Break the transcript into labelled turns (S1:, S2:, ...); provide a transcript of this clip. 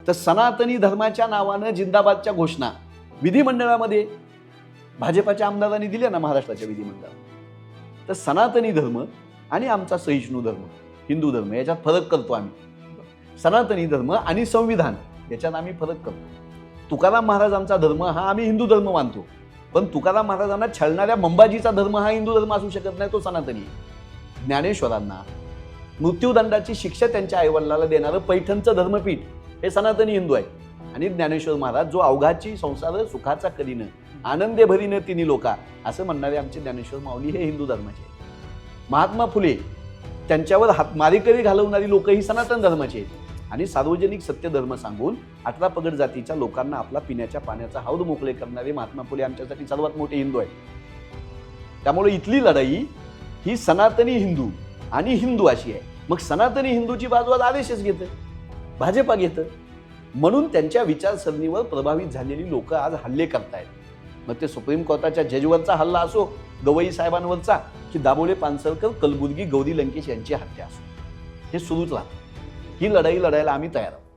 S1: तर सनातनी धर्माच्या नावानं जिंदाबादच्या घोषणा विधिमंडळामध्ये भाजपाच्या आमदारांनी दिल्या ना महाराष्ट्राच्या विधिमंडळात. तर सनातनी धर्म आणि आमचा सहिष्णू धर्म हिंदू धर्म याच्यात फरक करतो आम्ही. सनातनी धर्म आणि संविधान याच्यात आम्ही फरक करतो. तुकाराम महाराजांचा धर्म हा आम्ही हिंदू धर्म मानतो, पण तुकाराम महाराजांना छळणाऱ्या मंबाजीचा धर्म हा हिंदू धर्म असू शकत नाही, तो सनातनी. ज्ञानेश्वरांना मृत्यूदंडाची शिक्षा त्यांच्या आईवडिलाला देणारं पैठणचं धर्मपीठ हे सनातनी हिंदू आहे. आणि ज्ञानेश्वर महाराज जो अवघाची संसार सुखाचा करीनं आनंदे भरीनं तिन्ही लोका असं म्हणणारे आमचे ज्ञानेश्वर माऊली हे हिंदू धर्माचे. महात्मा फुले त्यांच्यावर मारेकरी घालवणारी लोक ही सनातन धर्माची आहेत. आणि सार्वजनिक सत्य धर्म सांगून 18 पगड जातीच्या लोकांना आपला पिण्याच्या पाण्याचा हौद मोकळे करणारे महात्मा फुले आमच्यासाठी सर्वात मोठे हिंदू आहेत. त्यामुळे इथली लढाई ही सनातनी हिंदू आणि हिंदू अशी आहे. मग सनातनी हिंदूची बाजू आज RSS घेतं, भाजपा घेतं. म्हणून त्यांच्या विचारसरणीवर प्रभावित झालेली लोक आज हल्ले करतायत. मग ते सुप्रीम कोर्टाच्या जजवरचा हल्ला असो, गवई साहेबांवरचा, की दाभोळे पानसरकर, कलबुर्गी, गौरी लंकेश यांची हत्या असो, हे सुरूच राहतं. ही लढाई लढायला आम्ही तयार आहोत.